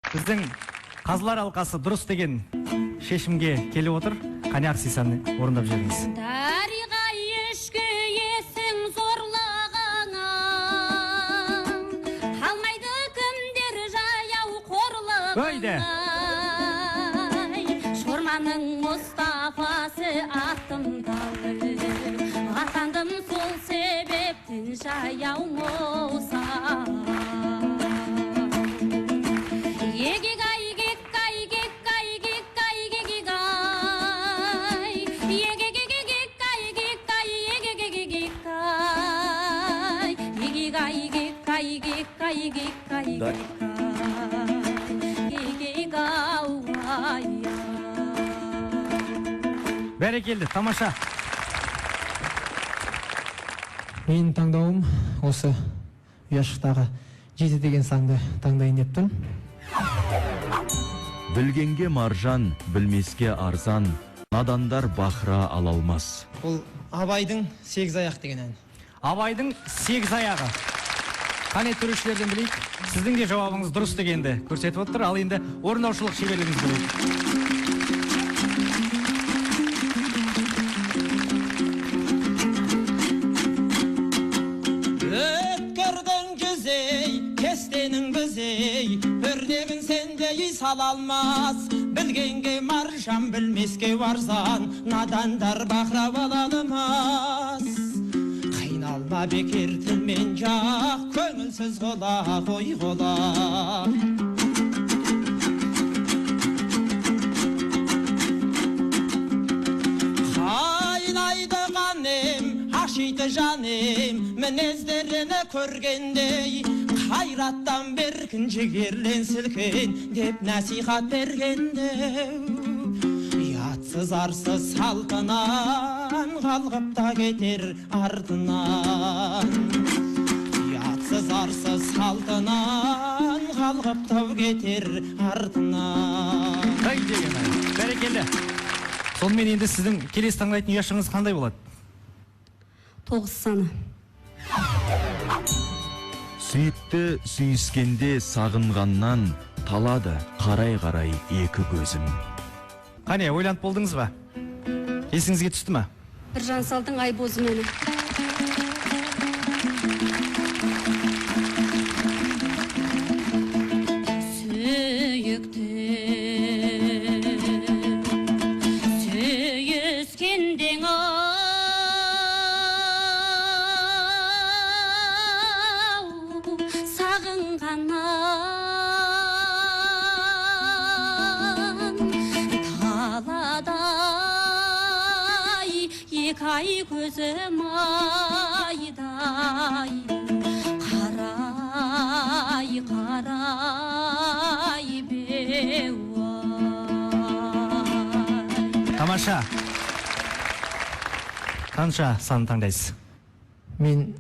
Біздің қазылар алқасы дұрыс деген шешімге келіп отыр. Қане Ақсисаны орындап жіберіңіз. Дариға ешкі есің зорлағаңа, қалмайды кімдер жаяу қорлығыңа. Шорманың Мұстафасы аттымдалды, атандым сол себептен жаяу моса. Бәрекелді, тамаша. Менің таңдауым осы ұяшықтағы жеті деген саңды таңдайын дептім. Білгенге маржан, білмеске арзан, надандар бақыра ала алмас. Бұл Абайдың сегіз аяқ деген ән. Абайдың сегіз аяғы. Қане төрешілерден білейік, сіздің де жауабыңыз дұрыс дегенді көрсетіп отыр, ал енді орындаушылық шеберлігіңіз білейік. Өткірдің жүзей, кестенің бізей, өрнегін сендей сала алмас. Білгенге маржан, білмеске арзан, надандар бақыра ала алмас. Қайналма бекер тілмен жақ, көңілсіз қола, қой қола. Қайнайды қанем, ашиды жанем, мінездеріні көргендей, қайраттан беркін, жігерлен сілкен, деп насихат бергенде. Ұятсыз арсыз салтынан, қалғып та кетер артынан. Ұятсыз арсыз салтынан, қалғып та кетер артынан. Қай деген ай, бәрекелді. Сонымен енді сіздің келесі таңдайтын ұяшығыңыз қандай болады? 9 саны. Сүйікті сүйіскенде сағынғаннан, талады қарай-қарай екі көзім. Қане, ойланып болдыңыз ба? Есіңізге түсті ма? Біржан Салдың Айбозы мені. Сүйікті сүйіскендің Ай көзім айдай, қарай, қарай беуай. Тамаша. Қанша сан таңдайсыз? Мен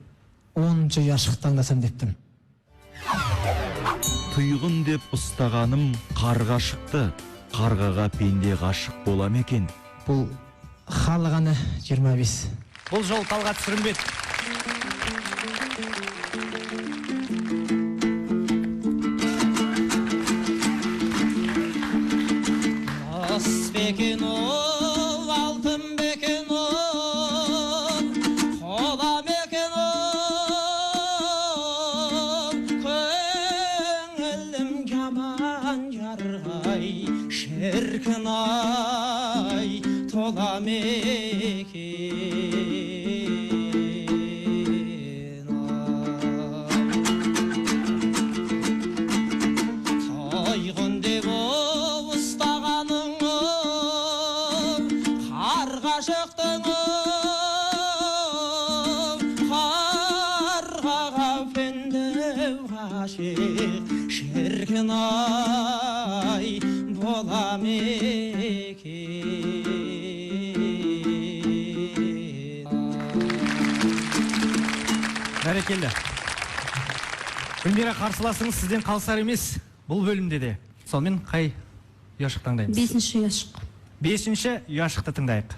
10-шы ұяшық таңдасам дептім. Тұйғын деп ұстағаным қарға шықты, қарғаға пенде ғашық болам екен. Бұл халық әні 25. Бұл жол Талғат Сүрімбет. Ас бекен ол, алтын бекен ол, қола бекен ол, көңілім жаман жарғай, шіркін ай, тола мекен. Тайғын деп ұстағаның қарға шықтың, қарғаға пенде ғашық, шіркін ай, бола мекен. Бәрекелді. Гүлмира, қарсыласыңыз сізден қалсар емес бұл бөлімде де. Сонымен қай ұяшық таңдаймыз? 5-ші ұяшық. 5-ші ұяшықты тыңдайық.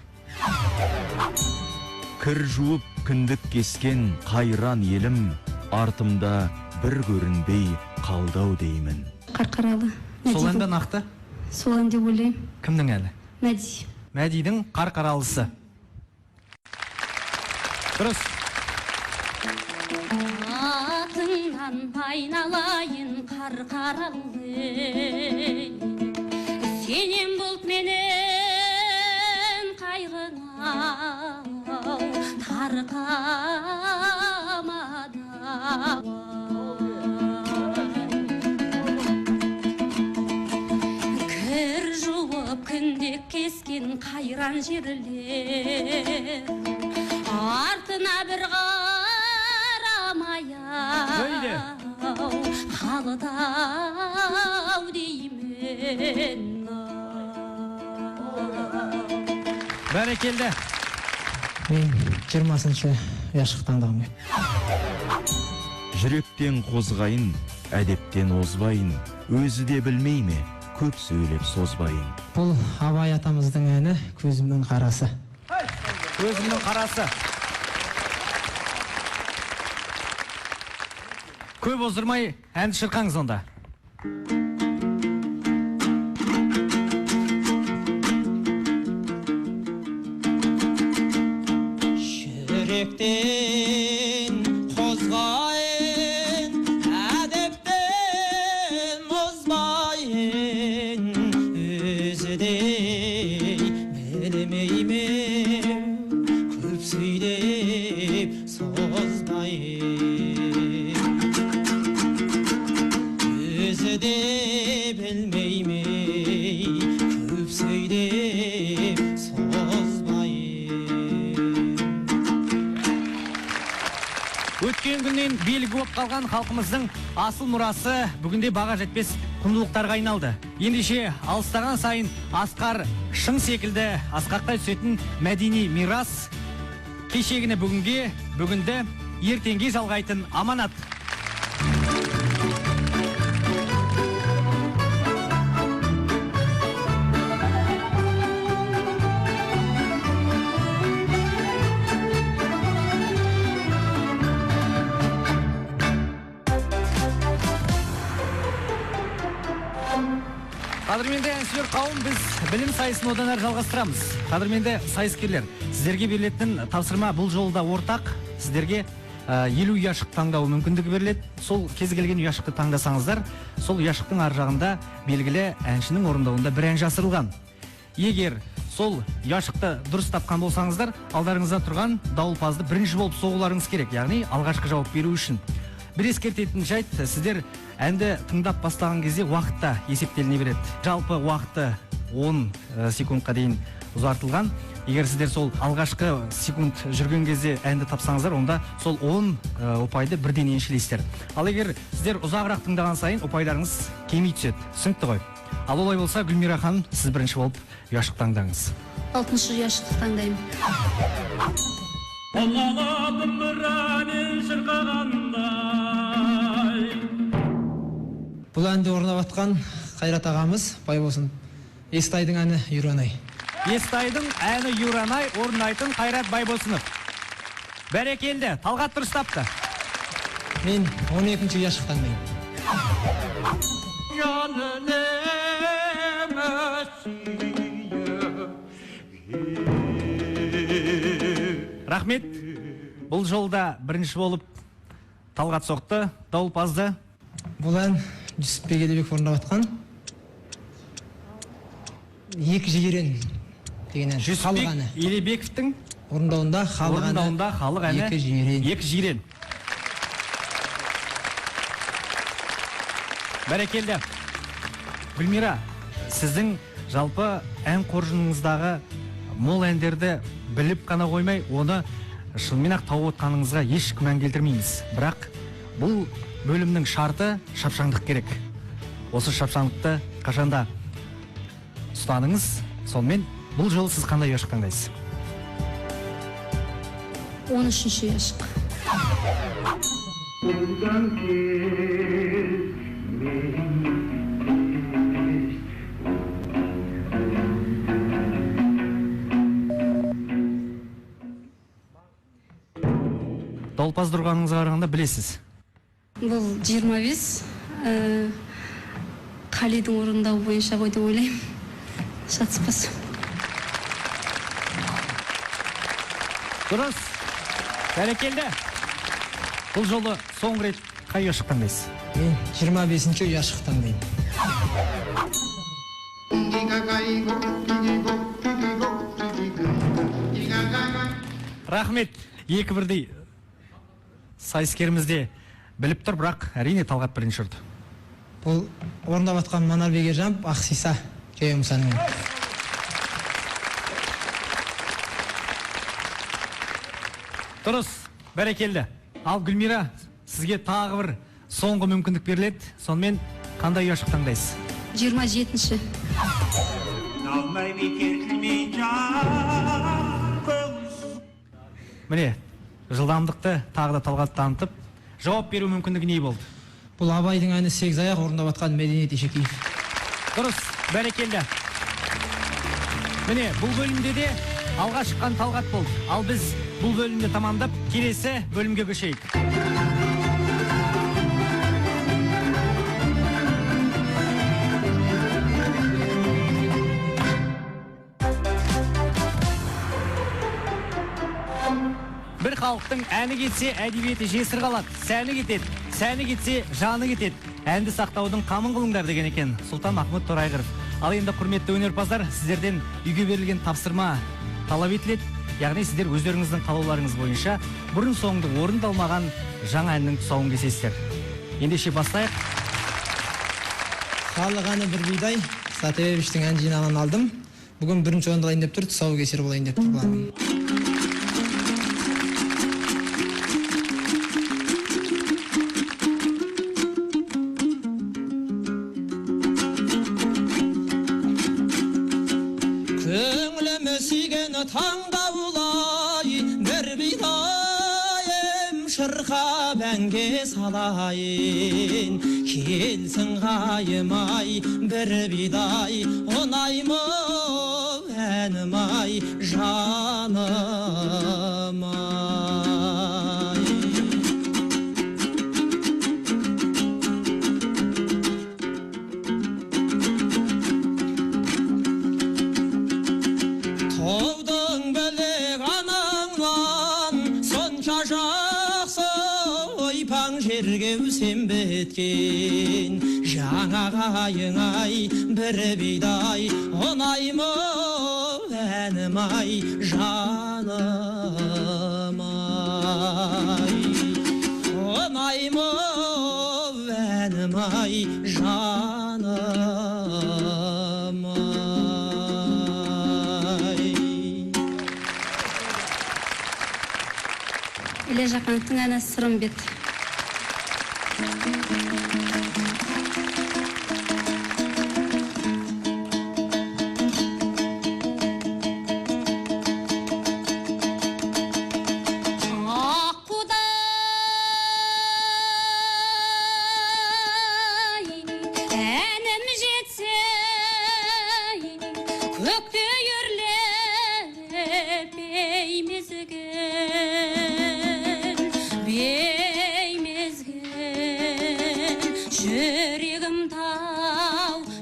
Кір жуып кіндік кескен қайран елім, артымда бір көрінбей қалдау деймін. Қарқаралы. Сол әнді нақты? Сол ән деп ойлаймын. Кімнің әлі? Мәди. Мәдидің қарқаралысы. Дұрыс. Атыңнан айналайын қарқаралы, сенен бұлт менен қайғыңау тарқамады. Кір жуып күндек кескен қайран жерлер, артына бір қарамай-ау қалды-ау деймін. Бәрекелді. Мен 20-шы ұяшық таңдағым. Жүректен қозғайын, әдептен озбайын, өзі де білмей ме, көп сөйлеп созбайын. Бұл Абай атамыздың әні «Көзімнің қарасы». Көзімнің қарасы. Көп оздырмай әнді шырқаңыз онда. Жүректен қозғайын, әдептен озбайын, өзі де білмей ме, көп сөйлеп созбайын. Өзі де білмей ме, көп сөйлеп созбайын. Өткен күннен белгі болып қалған халқымыздың асыл мұрасы бүгінде баға жетпес құндылықтарға айналды. Ендеше алыстаған сайын асқар шың секілді асқақтай түсетін мәдени мирас кешегіні бүгінге, бүгінді ертеңге жалғайтын аманат. Қадірменді әншілер қауым, біз білім сайысын одан әрі жалғастырамыз. Қадірменді сайыскерлер, сіздерге берілетін тапсырма бұл жолда ортақ. Сіздерге 50 ұяшық таңдау мүмкіндігі беріледі. Сол кез келген ұяшықты таңдасаңыздар, сол ұяшықтың ар жағында белгілі әншінің орындауында бір ән жасырылған. Егер сол ұяшықты дұрыс тапқан болсаңыздар, алдарыңызда тұрған дауылпазды бірінші болып соғуларыңыз керек, яғни алғашқы жауап беру үшін. Бір ескертетін жайт, сіздер әнді тыңдап бастаған кезде уақытта есептеліне береді. Жалпы уақыты 10 секундқа дейін ұзартылған. Егер сіздер сол алғашқы секунд жүрген кезде әнді тапсаңыздар, онда сол 10 ұпайды бірден еншілейсіздер. Ал егер сіздер ұзағырақ тыңдаған сайын ұпайдарыңыз кеми түседі. Түсінікті ғой. Ал олай болса, Гүлмира ханым, сіз бірінші болып ұяшық таңдаңыз. 6-шы ұяшықты таңдаймын. Алладың бір әнін шырқағандай. Бұл әнді орындап атқан Қайрат ағамыз, бай болсын. Естайдың әні Юранай. Естайдың әні Юранай орындайтын Қайрат Байбосынов. Бәрекелді, Талғат дұрыс тапты. Мен 12-ші ұяшық таңдаймын. Рахмет. Бұл жолда бірінші болып Талғат соқты, дауылпазды. Бұл ән Жүсіпбек Елебеков орындап атқан «Екі жирен» деген ән. Жүсіпбек Елебековтің орындауында халық әні «Екі жирен». Бәрекелді. Гүлмира, сіздің жалпы ән қоржыныңыздағы мол әндерді біліп қана қоймай, оны шынымен-ақ тауып отқаныңызға еш күмән келтірмейміз. Бірақ бұл бөлімнің шарты шапшаңдық керек. Осы шапшаңдықты қашанда ұстаныңыз. Сонымен бұл жолы сіз қандай ұяшық таңдайсыз? 13-ші ұяшық. Дауылпаз тұрғаныңызға қарағанда білесіз. Бұл 25, Қалидің орындауы бойынша қойды ойлаймын. Шатыспас. Дұрыс. Бәрекелді. Бұл жолы соңғы рет қай ұяшық таңдайсыз? Мен 25-ші ұяшық таңдаймын. Рахмет. Екі бірдей сайыскерімізде біліп тұр, бірақ әрине Талғат бірінші ұрды. Бұл орындап атқан Манарбек Ержанов, Ақсиса Кеумсанның. Дұрыс, бәрекелді. Ал Гүлмира, сізге тағы бір соңғы мүмкіндік беріледі. Сонымен қандай ұяшық таңдайсыз? 27-ші. Алмай бекер күлмей жан көз. Міне, жылдамдықты тағы да Талғат танытып, жауап беру мүмкіндігі не болды? Бұл Абайдың әні сегіз аяқ орындап атқан Мәдениет Ешекеев. Дұрыс, бәрекелді. Міне, бұл бөлімде де алға шыққан Талғат болды. Ал біз бұл бөлімді тамамдап, келесі бөлімге көшейік. Бір халықтың әні кетсе, әдебиеті жесір қалады. Сәні кетеді, сәні кетсе, жаны кетеді. Әнді сақтаудың қамын қылыңдар деген екен Сұлтан Махмұт Торайғыров. Ал енді құрметті өнерпаздар, сіздерден үйге берілген тапсырма талап етіледі. Яғни сіздер өздеріңіздің қалауларыңыз бойынша бұрын соңды орындалмаған жаңа әннің тұсауын кесесіздер. Ендеше бастайық. Халық әні бір бидай, Сатыбаевичтің ән жинағын алдым. Бүгін бірінші орындалайын деп тұр, тұсау кесер болайын деп тұр бұларың. Tangavulay bir bidayım şırka benge salayın Kelsin gayımay bir biday onayım benimay canımay Sen betken жаңа ғайыңай бір бидай онайым әнім ай жаным ай онайым әнім ай жаным ай Іле Жақановтың әні Сырымбет.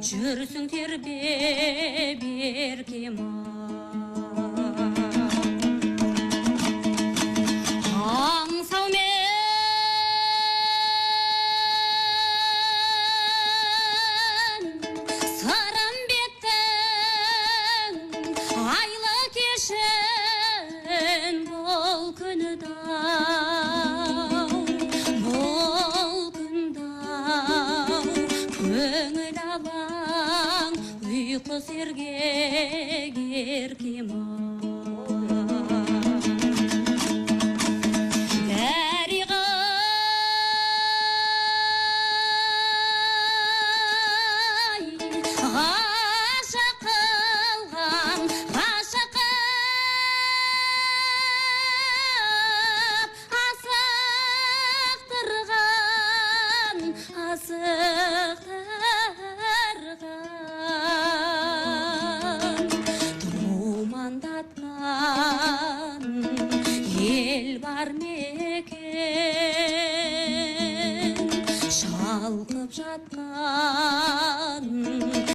Жүрсің тербе беркем аңсаумен Сырымбеттің айлы кешін бұл күні дау көңіл алаң ұйқы сергек еркем